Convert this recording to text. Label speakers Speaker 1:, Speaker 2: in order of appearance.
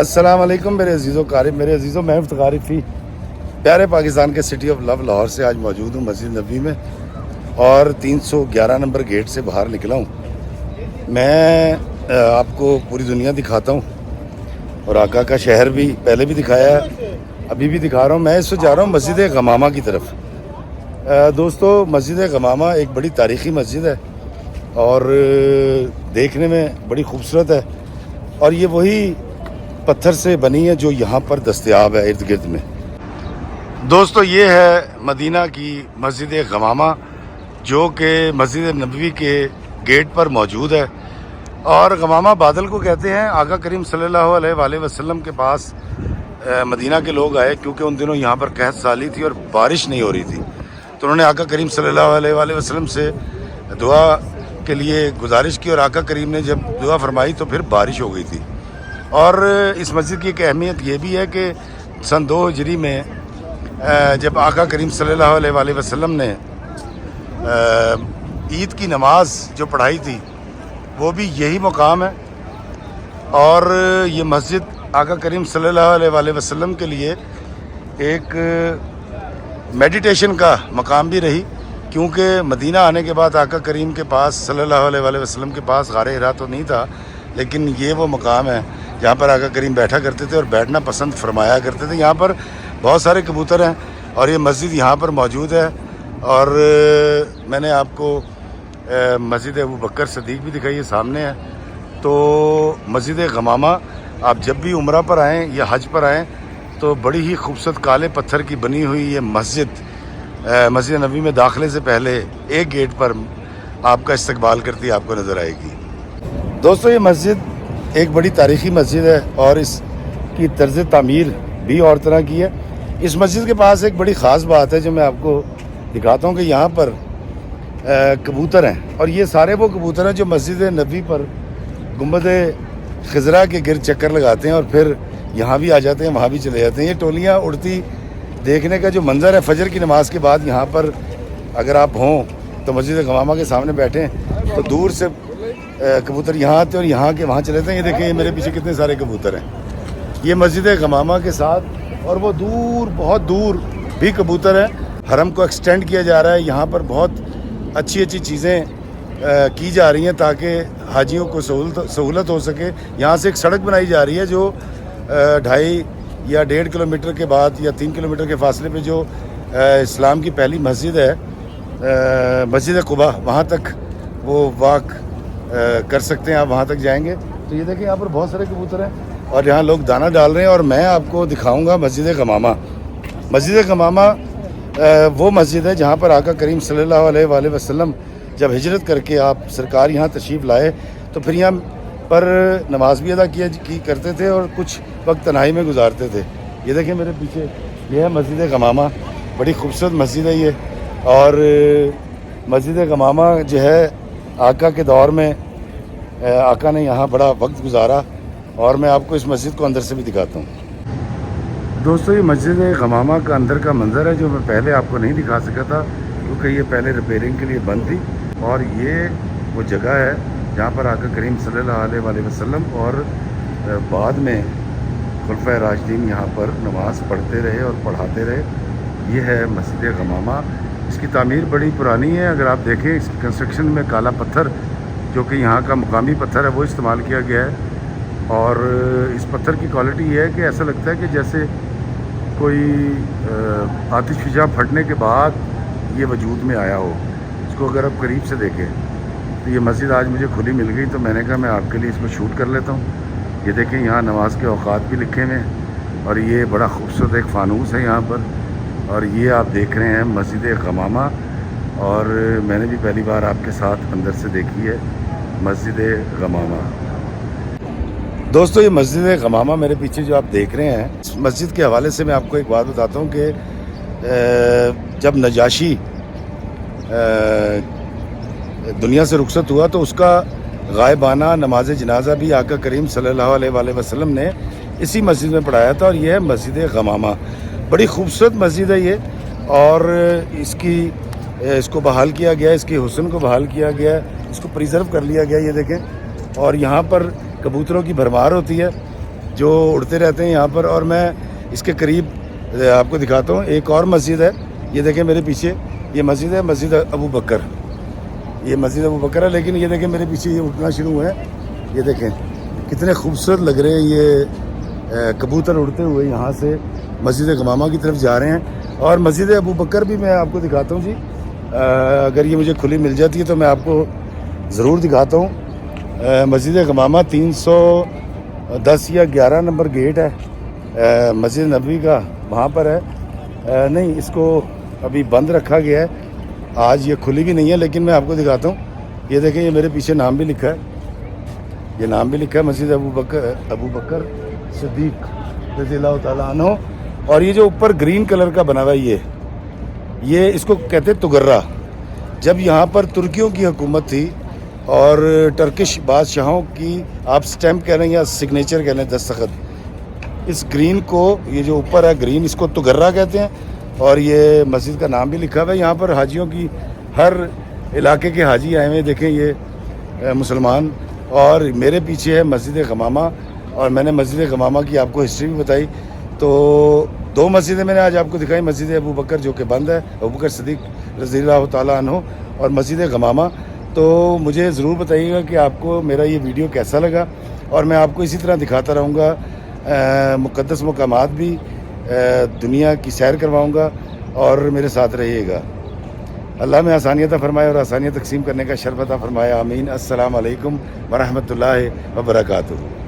Speaker 1: السلام علیکم میرے عزیزوں قارب، میرے عزیزوں، میں افتخار فی پیارے پاکستان کے سٹی آف لو لاہور سے آج موجود ہوں مسجد نبوی میں، اور 311 نمبر گیٹ سے باہر نکلا ہوں۔ میں آپ کو پوری دنیا دکھاتا ہوں، اور آقا کا شہر بھی پہلے بھی دکھایا ہے، ابھی بھی دکھا رہا ہوں۔ میں اس وقت جا رہا ہوں مسجد غمامہ کی طرف۔ دوستو، مسجد غمامہ ایک بڑی تاریخی مسجد ہے اور دیکھنے میں بڑی خوبصورت ہے، اور یہ وہی پتھر سے بنی ہے جو یہاں پر دستیاب ہے ارد گرد میں۔ دوستو، یہ ہے مدینہ کی مسجد غمامہ، جو کہ مسجد نبوی کے گیٹ پر موجود ہے، اور غمامہ بادل کو کہتے ہیں۔ آقا کریم صلی اللہ علیہ وآلہ وسلم کے پاس مدینہ کے لوگ آئے، کیونکہ ان دنوں یہاں پر قحط سالی تھی اور بارش نہیں ہو رہی تھی، تو انہوں نے آقا کریم صلی اللہ علیہ وآلہ وسلم سے دعا کے لیے گزارش کی، اور آقا کریم نے جب دعا فرمائی تو پھر بارش ہو گئی تھی۔ اور اس مسجد کی ایک اہمیت یہ بھی ہے کہ سن 2 ہجری میں جب آقا کریم صلی اللہ علیہ وآلہ وسلم نے عید کی نماز جو پڑھائی تھی، وہ بھی یہی مقام ہے، اور یہ مسجد آقا کریم صلی اللہ علیہ وآلہ وسلم کے لیے ایک میڈیٹیشن کا مقام بھی رہی، کیونکہ مدینہ آنے کے بعد آقا کریم کے پاس صلی اللہ علیہ وآلہ وسلم کے پاس غار حرا تو نہیں تھا، لیکن یہ وہ مقام ہے جہاں پر آقا کریم بیٹھا کرتے تھے اور بیٹھنا پسند فرمایا کرتے تھے۔ یہاں پر بہت سارے کبوتر ہیں، اور یہ مسجد یہاں پر موجود ہے۔ اور میں نے آپ کو مسجد ابو بکر صدیق بھی دکھائی ہے، سامنے ہے۔ تو مسجد غمامہ آپ جب بھی عمرہ پر آئیں یا حج پر آئیں تو بڑی ہی خوبصورت کالے پتھر کی بنی ہوئی یہ مسجد نبوی میں داخلے سے پہلے ایک گیٹ پر آپ کا استقبال کرتی آپ کو نظر آئے گی۔ دوستو، یہ مسجد ایک بڑی تاریخی مسجد ہے، اور اس کی طرز تعمیر بھی اور طرح کی ہے۔ اس مسجد کے پاس ایک بڑی خاص بات ہے جو میں آپ کو دکھاتا ہوں، کہ یہاں پر کبوتر ہیں، اور یہ سارے وہ کبوتر ہیں جو مسجد نبوی پر گنبد خضرا کے گرد چکر لگاتے ہیں، اور پھر یہاں بھی آ جاتے ہیں، وہاں بھی چلے جاتے ہیں۔ یہ ٹولیاں اڑتی دیکھنے کا جو منظر ہے فجر کی نماز کے بعد، یہاں پر اگر آپ ہوں تو مسجد غمامہ کے سامنے بیٹھیں تو دور سے کبوتر یہاں آتے ہیں اور یہاں کے وہاں چلے جاتے ہیں۔ یہ دیکھیں، یہ میرے پیچھے کتنے سارے کبوتر ہیں، یہ مسجد غمامہ کے ساتھ، اور وہ دور، بہت دور بھی کبوتر ہیں۔ حرم کو ایکسٹینڈ کیا جا رہا ہے، یہاں پر بہت اچھی چیزیں کی جا رہی ہیں تاکہ حاجیوں کو سہولت ہو سکے۔ یہاں سے ایک سڑک بنائی جا رہی ہے جو 2.5 یا 1.5 کلومیٹر کے بعد یا 3 کلومیٹر کے فاصلے پہ جو اسلام کی پہلی مسجد ہے، مسجد قباء، وہاں تک وہ واک کر سکتے ہیں، آپ وہاں تک جائیں گے۔ تو یہ دیکھیں، یہاں پر بہت سارے کبوتر ہیں، اور یہاں لوگ دانہ ڈال رہے ہیں، اور میں آپ کو دکھاؤں گا مسجد غمامہ۔ مسجد غمامہ وہ مسجد ہے جہاں پر آقا کریم صلی اللہ علیہ وآلہ وسلم جب ہجرت کر کے آپ سرکار یہاں تشریف لائے تو پھر یہاں پر نماز بھی ادا کی کرتے تھے، اور کچھ وقت تنہائی میں گزارتے تھے۔ یہ دیکھیں میرے پیچھے، یہ ہے مسجد غمامہ، بڑی خوبصورت مسجد ہے یہ۔ اور مسجد غمامہ جو ہے، آقا کے دور میں آقا نے یہاں بڑا وقت گزارا، اور میں آپ کو اس مسجد کو اندر سے بھی دکھاتا ہوں۔ دوستو، یہ مسجد غمامہ کا اندر کا منظر ہے جو میں پہلے آپ کو نہیں دکھا سکا تھا، کیونکہ یہ پہلے ریپیئرنگ کے لیے بند تھی، اور یہ وہ جگہ ہے جہاں پر آقا کریم صلی اللہ علیہ وآلہ وسلم اور بعد میں خلفائے راشدین یہاں پر نماز پڑھتے رہے اور پڑھاتے رہے۔ یہ ہے مسجد غمامہ۔ اس کی تعمیر بڑی پرانی ہے، اگر آپ دیکھیں اس کی کنسٹرکشن میں کالا پتھر جو کہ یہاں کا مقامی پتھر ہے وہ استعمال کیا گیا ہے، اور اس پتھر کی کوالٹی یہ ہے کہ ایسا لگتا ہے کہ جیسے کوئی آتش فشاں پھٹنے کے بعد یہ وجود میں آیا ہو۔ اس کو اگر آپ قریب سے دیکھیں تو یہ مسجد آج مجھے کھلی مل گئی، تو میں نے کہا میں آپ کے لیے اس کو شوٹ کر لیتا ہوں۔ یہ دیکھیں، یہاں نماز کے اوقات بھی لکھے ہوئے ہیں، اور یہ بڑا خوبصورت ایک فانوس ہے یہاں پر، اور یہ آپ دیکھ رہے ہیں مسجد غمامہ، اور میں نے بھی پہلی بار آپ کے ساتھ اندر سے دیکھی ہے مسجد غمامہ۔ دوستو، یہ مسجد غمامہ میرے پیچھے جو آپ دیکھ رہے ہیں، اس مسجد کے حوالے سے میں آپ کو ایک بات بتاتا ہوں کہ جب نجاشی دنیا سے رخصت ہوا تو اس کا غائبانہ نماز جنازہ بھی آقا کریم صلی اللہ علیہ وآلہ وسلم نے اسی مسجد میں پڑھایا تھا، اور یہ ہے مسجد غمامہ۔ بڑی خوبصورت مسجد ہے یہ، اور اس کو بحال کیا گیا، اس کی حسن کو بحال کیا گیا، اس کو پریزرو کر لیا گیا۔ یہ دیکھیں، اور یہاں پر کبوتروں کی بھرمار ہوتی ہے، جو اڑتے رہتے ہیں یہاں پر. اور میں اس کے قریب آپ کو دکھاتا ہوں ایک اور مسجد ہے. یہ دیکھیں میرے پیچھے یہ مسجد ہے, مسجد ابو بکر. یہ مسجد ابو بکر ہے, لیکن یہ دیکھیں میرے پیچھے یہ اٹھنا شروع ہوئے ہیں. یہ دیکھیں کتنے خوبصورت لگ رہے ہیں یہ کبوتر اڑتے ہوئے یہاں سے مسجد غمامہ کی طرف جا رہے ہیں. اور مسجد ابو بکر بھی میں آپ کو دکھاتا ہوں جی, اگر یہ مجھے کھلی مل جاتی ہے تو میں آپ کو ضرور دکھاتا ہوں. مسجد غمامہ 310 یا 11 نمبر گیٹ ہے مسجد نبوی کا, وہاں پر ہے. نہیں, اس کو ابھی بند رکھا گیا ہے, آج یہ کھلی بھی نہیں ہے, لیکن میں آپ کو دکھاتا ہوں. یہ دیکھیں یہ میرے پیچھے نام بھی لکھا ہے, یہ نام بھی لکھا ہے مسجد ابو بکر صدیق رضی اللہ تعالیٰ عنہ. اور یہ جو اوپر گرین کلر کا بنا ہوا ہے یہ اس کو کہتے ہیں تگرہ. جب یہاں پر ترکیوں کی حکومت تھی اور ٹرکش بادشاہوں کی, آپ سٹیمپ کہہ رہے ہیں یا سگنیچر کہہ رہے ہیں, دستخط, اس گرین کو, یہ جو اوپر ہے گرین, اس کو تگرہ کہتے ہیں. اور یہ مسجد کا نام بھی لکھا ہوا ہے. یہاں پر حاجیوں کی, ہر علاقے کے حاجی آئے ہوئے, دیکھیں یہ مسلمان. اور میرے پیچھے ہے مسجد غمامہ, اور میں نے مسجد غمامہ کی آپ کو ہسٹری بھی بتائی. تو 2 مسجدیں میں نے آج آپ کو دکھائی, مسجد ابو بکر جو کہ بند ہے, ابو بکر صدیق رضی اللہ تعالیٰ عنہ, اور مسجد غمامہ. تو مجھے ضرور بتائیے گا کہ آپ کو میرا یہ ویڈیو کیسا لگا, اور میں آپ کو اسی طرح دکھاتا رہوں گا مقدس مقامات بھی, دنیا کی سیر کرواؤں گا, اور میرے ساتھ رہیے گا. اللہ میں آسانیت عطا فرمائے اور آسانیت تقسیم کرنے کا شرف عطا فرمائے. آمین. السلام علیکم ورحمۃ اللہ وبرکاتہ.